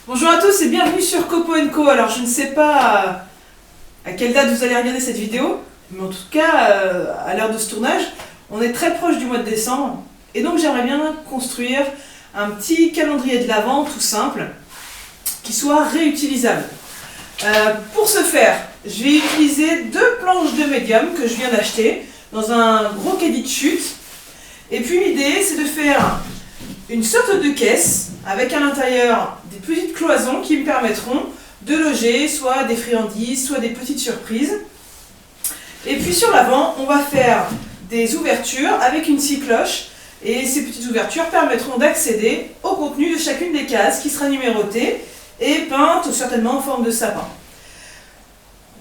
Bonjour à tous et bienvenue sur Copo & Co. Alors je ne sais pas à quelle date vous allez regarder cette vidéo, mais en tout cas à l'heure de ce tournage, on est très proche du mois de décembre et donc j'aimerais bien construire un petit calendrier de l'Avent tout simple qui soit réutilisable. Pour ce faire, je vais utiliser deux planches de médium que je viens d'acheter dans un gros caddie de chute. Et puis l'idée c'est de faire une sorte de caisse avec à l'intérieur des petites cloisons qui me permettront de loger soit des friandises, soit des petites surprises. Et puis sur l'avant, on va faire des ouvertures avec une scie cloche et ces petites ouvertures permettront d'accéder au contenu de chacune des cases qui sera numérotée et peinte certainement en forme de sapin.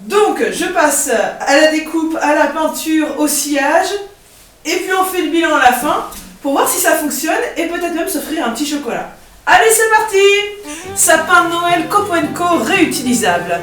Donc je passe à la découpe, à la peinture, au sciage et puis on fait le bilan à la fin pour voir si ça fonctionne et peut-être même s'offrir un petit chocolat. Allez, c'est parti! Sapin de Noël Copo & Co réutilisable.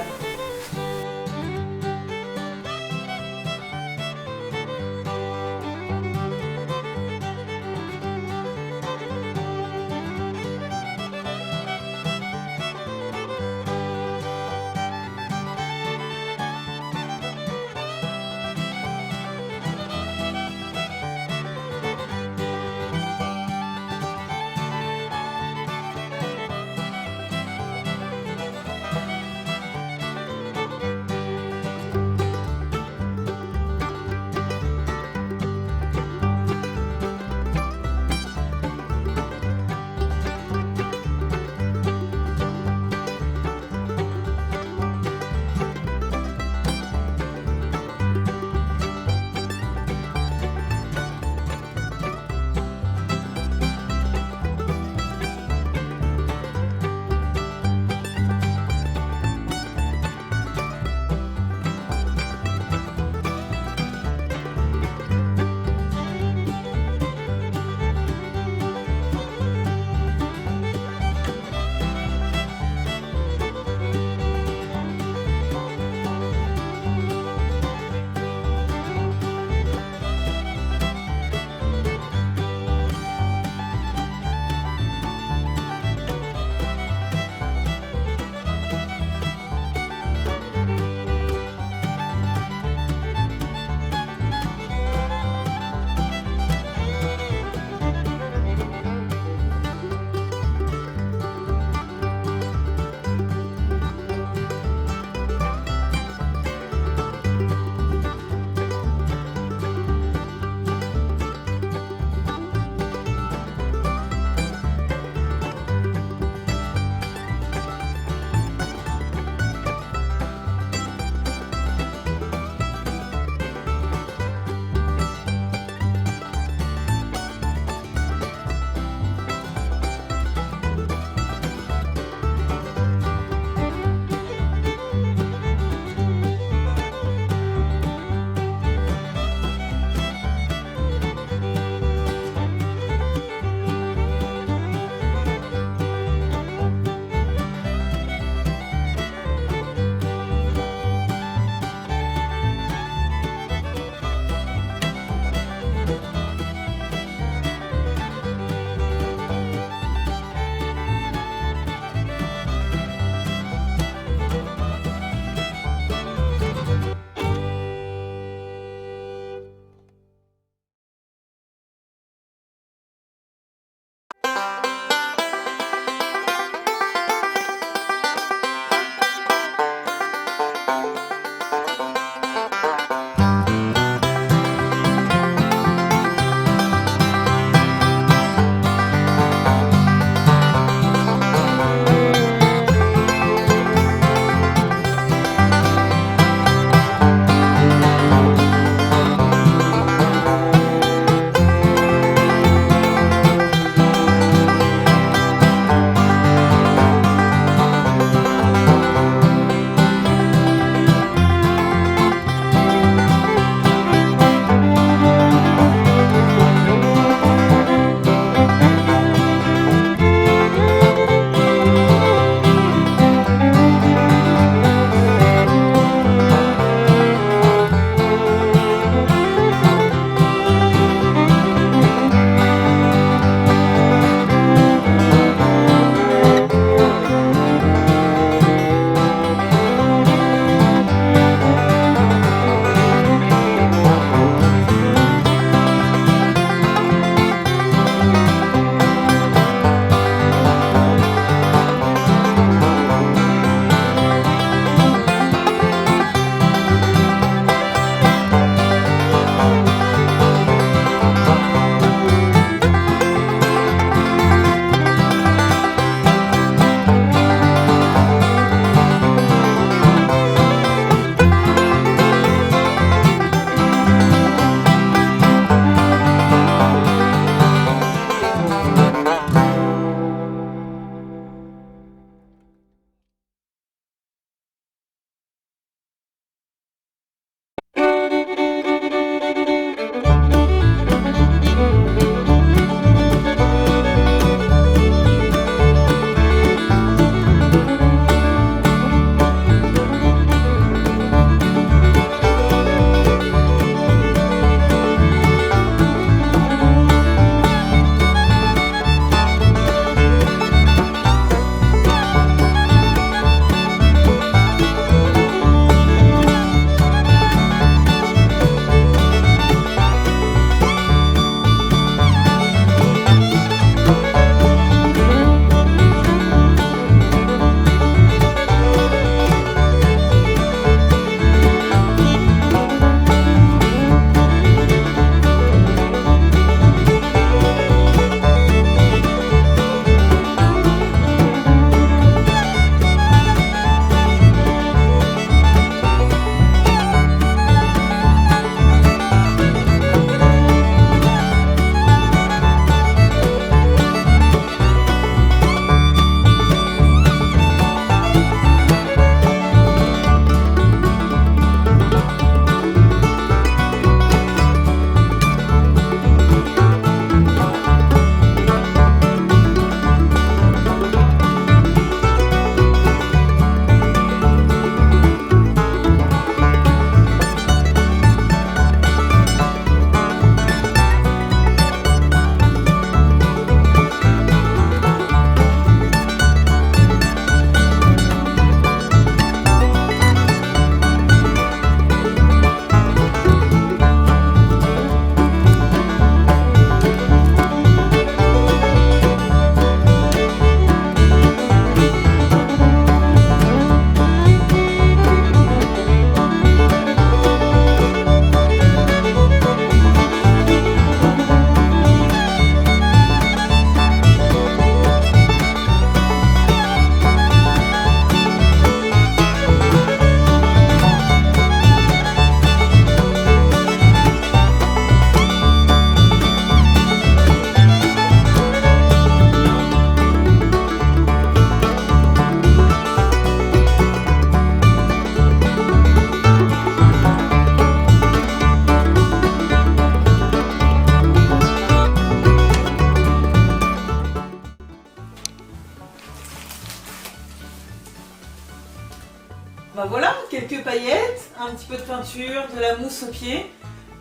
Bah voilà, quelques paillettes, un petit peu de peinture, de la mousse aux pieds.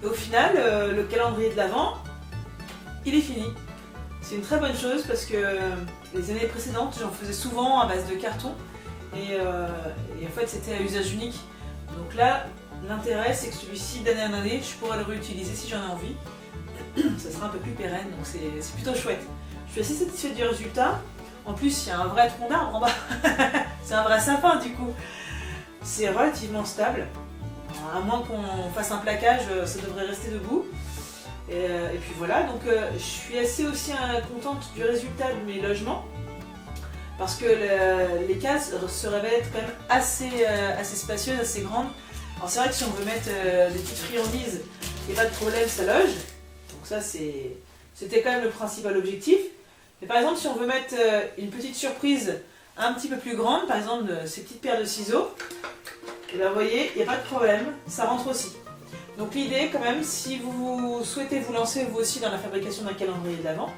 Et au final, le calendrier de l'Avent, il est fini. C'est une très bonne chose parce que les années précédentes, j'en faisais souvent à base de carton. Et en fait, c'était à usage unique. Donc là, l'intérêt, c'est que celui-ci, d'année en année, je pourrais le réutiliser si j'en ai envie. Ça sera un peu plus pérenne, donc c'est plutôt chouette. Je suis assez satisfaite du résultat. En plus, il y a un vrai tronc d'arbre en bas. C'est un vrai sapin du coup. C'est relativement stable. À moins qu'on fasse un plaquage, ça devrait rester debout. Et puis voilà, donc je suis assez aussi contente du résultat de mes logements. Parce que les cases se révèlent être quand même assez spacieuses, assez grandes. Alors c'est vrai que si on veut mettre des petites friandises, il n'y a pas de problème, ça loge. Donc ça c'était quand même le principal objectif. Mais par exemple si on veut mettre une petite surprise un petit peu plus grande, par exemple ces petites paires de ciseaux, et bien vous voyez, il n'y a pas de problème, ça rentre aussi. Donc l'idée quand même, si vous souhaitez vous lancer vous aussi dans la fabrication d'un calendrier de l'Avent,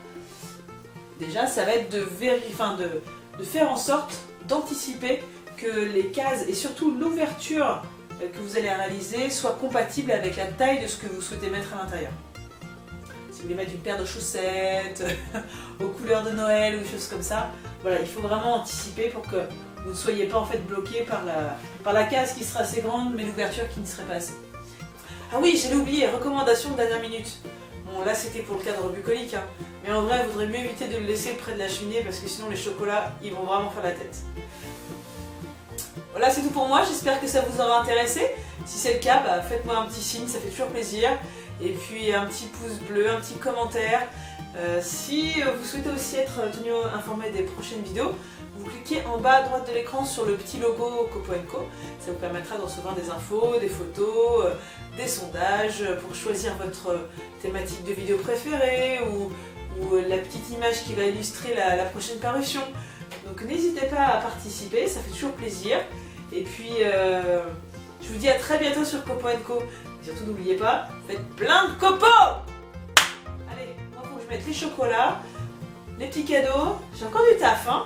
déjà ça va être de faire en sorte d'anticiper que les cases et surtout l'ouverture que vous allez réaliser soient compatibles avec la taille de ce que vous souhaitez mettre à l'intérieur. Si vous voulez mettre une paire de chaussettes aux couleurs de Noël ou des choses comme ça, voilà, il faut vraiment anticiper pour que vous ne soyez pas en fait bloqué par la case qui sera assez grande mais l'ouverture qui ne serait pas assez. Ah oui, j'allais oublier, recommandation de dernière minute. Bon là c'était pour le cadre bucolique, hein. Mais en vrai il vaudrait mieux éviter de le laisser près de la cheminée parce que sinon les chocolats ils vont vraiment faire la tête. Voilà, c'est tout pour moi, j'espère que ça vous aura intéressé. Si c'est le cas, bah, faites-moi un petit signe, ça fait toujours plaisir. Et puis un petit pouce bleu, un petit commentaire. Si vous souhaitez aussi être tenu informé des prochaines vidéos, vous cliquez en bas à droite de l'écran sur le petit logo Copo & Co. Ça vous permettra de recevoir des infos, des photos, des sondages pour choisir votre thématique de vidéo préférée ou la petite image qui va illustrer la prochaine parution. Donc n'hésitez pas à participer, ça fait toujours plaisir. Et puis je vous dis à très bientôt sur Copo & Co. Et surtout n'oubliez pas, faites plein de copeaux. Allez, moi faut que je mette les chocolats, les petits cadeaux, j'ai encore du taf hein.